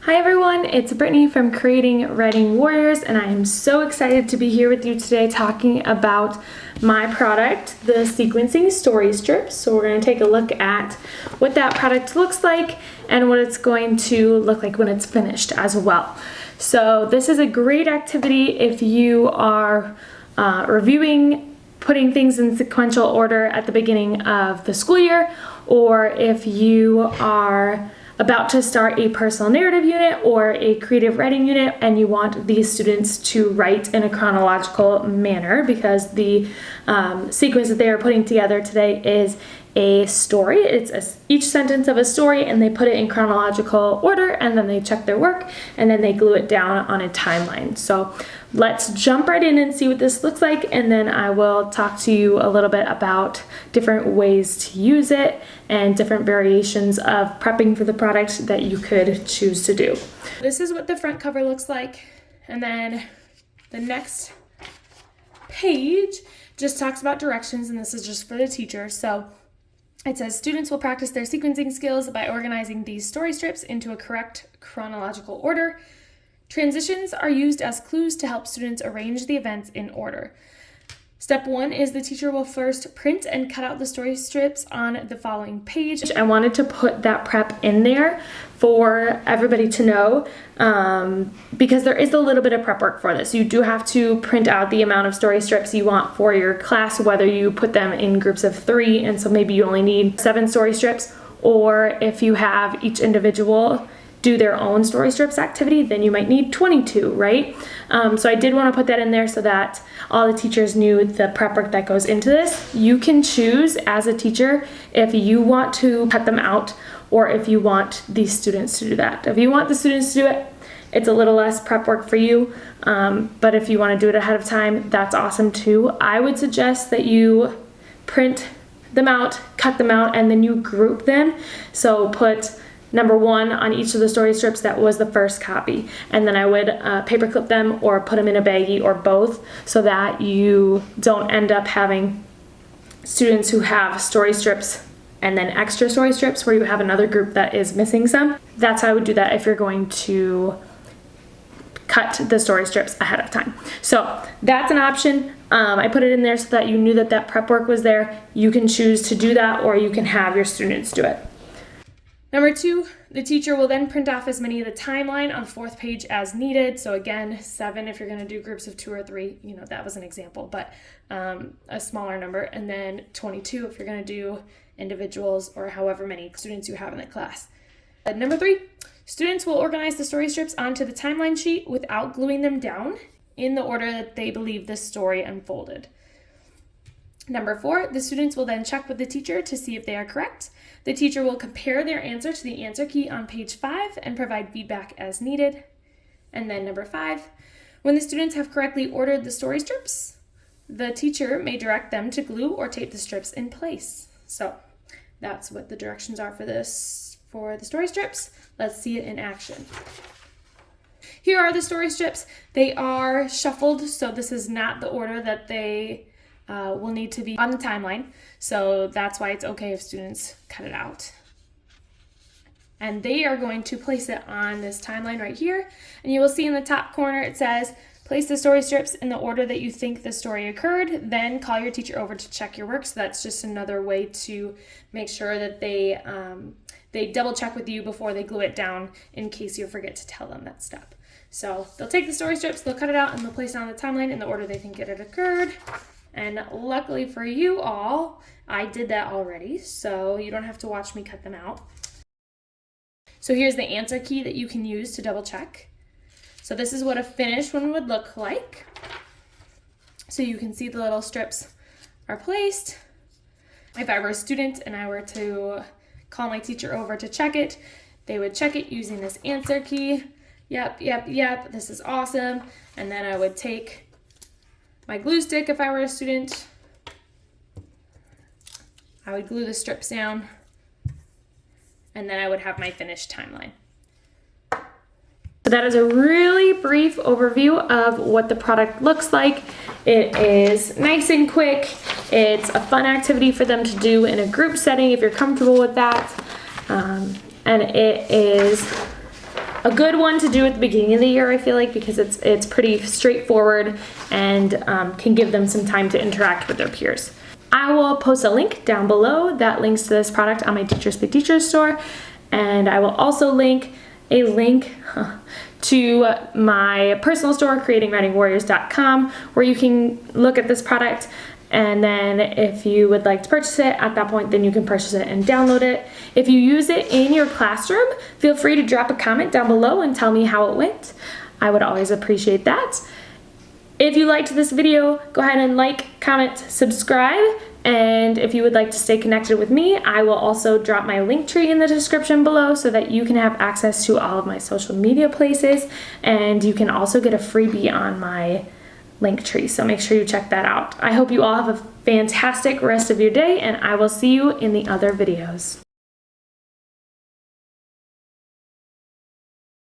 Hi everyone, it's Brittany from Creating Writing Warriors, and I am so excited to be here with you today talking about my product, the sequencing story strips. So we're going to take a look at what that product looks like and what it's going to look like when it's finished as well. So this is a great activity if you are reviewing, putting things in sequential order at the beginning of the school year, or if you are about to start a personal narrative unit or a creative writing unit and you want these students to write in a chronological manner, because the sequence that they are putting together today is a story. It's each sentence of a story, and they put it in chronological order, and then they check their work, and then they glue it down on a timeline. So let's jump right in and see what this looks like, and then I will talk to you a little bit about different ways to use it and different variations of prepping for the product that you could choose to do. This is what the front cover looks like, and then the next page just talks about directions, and this is just for the teacher. So it says students will practice their sequencing skills by organizing these story strips into a correct chronological order. Transitions are used as clues to help students arrange the events in order. Step 1 is the teacher will first print and cut out the story strips on the following page. I wanted to put that prep in there for everybody to know because there is a little bit of prep work for this. You do have to print out the amount of story strips you want for your class, whether you put them in groups of 3, and so maybe you only need 7 story strips, or if you have each individual do their own story strips activity, then you might need 22, right? So I did want to put that in there so that all the teachers knew the prep work that goes into this. You can choose as a teacher if you want to cut them out or if you want these students to do that. If you want the students to do it, it's a little less prep work for you, but if you want to do it ahead of time, that's awesome too. I would suggest that you print them out, cut them out, and then you group them. So put number 1 on each of the story strips that was the first copy, and then I would paperclip them or put them in a baggie or both, so that you don't end up having students who have story strips and then extra story strips where you have another group that is missing some. That's how I would do that if you're going to cut the story strips ahead of time. So that's an option. I put it in there so that you knew that that prep work was there. You can choose to do that, or you can have your students do it. Number 2, the teacher will then print off as many of the timeline on the 4th page as needed. So again, 7 if you're going to do groups of 2 or 3, that was an example, but a smaller number. And then 22 if you're going to do individuals or however many students you have in the class. Number 3, students will organize the story strips onto the timeline sheet without gluing them down in the order that they believe the story unfolded. Number 4, the students will then check with the teacher to see if they are correct. The teacher will compare their answer to the answer key on page 5 and provide feedback as needed. And then number 5, when the students have correctly ordered the story strips, the teacher may direct them to glue or tape the strips in place. So that's what the directions are for the story strips. Let's see it in action. Here are the story strips. They are shuffled, so this is not the order that they will need to be on the timeline, so that's why it's okay if students cut it out. And they are going to place it on this timeline right here, and you will see in the top corner it says, place the story strips in the order that you think the story occurred, then call your teacher over to check your work. So that's just another way to make sure that they double check with you before they glue it down in case you forget to tell them that step. So they'll take the story strips, they'll cut it out, and they'll place it on the timeline in the order they think it had occurred. And luckily for you all, I did that already, so you don't have to watch me cut them out. So here's the answer key that you can use to double check. So this is what a finished one would look like. So you can see the little strips are placed. If I were a student and I were to call my teacher over to check it, they would check it using this answer key. Yep, this is awesome. And then I would take my glue stick. If I were a student, I would glue the strips down, and then I would have my finished timeline. So that is a really brief overview of what the product looks like. It is nice and quick. It's a fun activity for them to do in a group setting if you're comfortable with that. And it is a good one to do at the beginning of the year, I feel like, because it's pretty straightforward and can give them some time to interact with their peers. I will post a link down below that links to this product on my Teachers Pay Teachers store, and I will also link a link to my personal store, creatingwritingwarriors.com, where you can look at this product, and then if you would like to purchase it at that point, then you can purchase it and download it. If you use it in your classroom, feel free to drop a comment down below and tell me how it went. I would always appreciate that. If you liked this video, go ahead and like, comment, subscribe, and if you would like to stay connected with me, I will also drop my link tree in the description below so that you can have access to all of my social media places, and you can also get a freebie on my link tree, so make sure you check that out. I hope you all have a fantastic rest of your day, and I will see you in the other videos.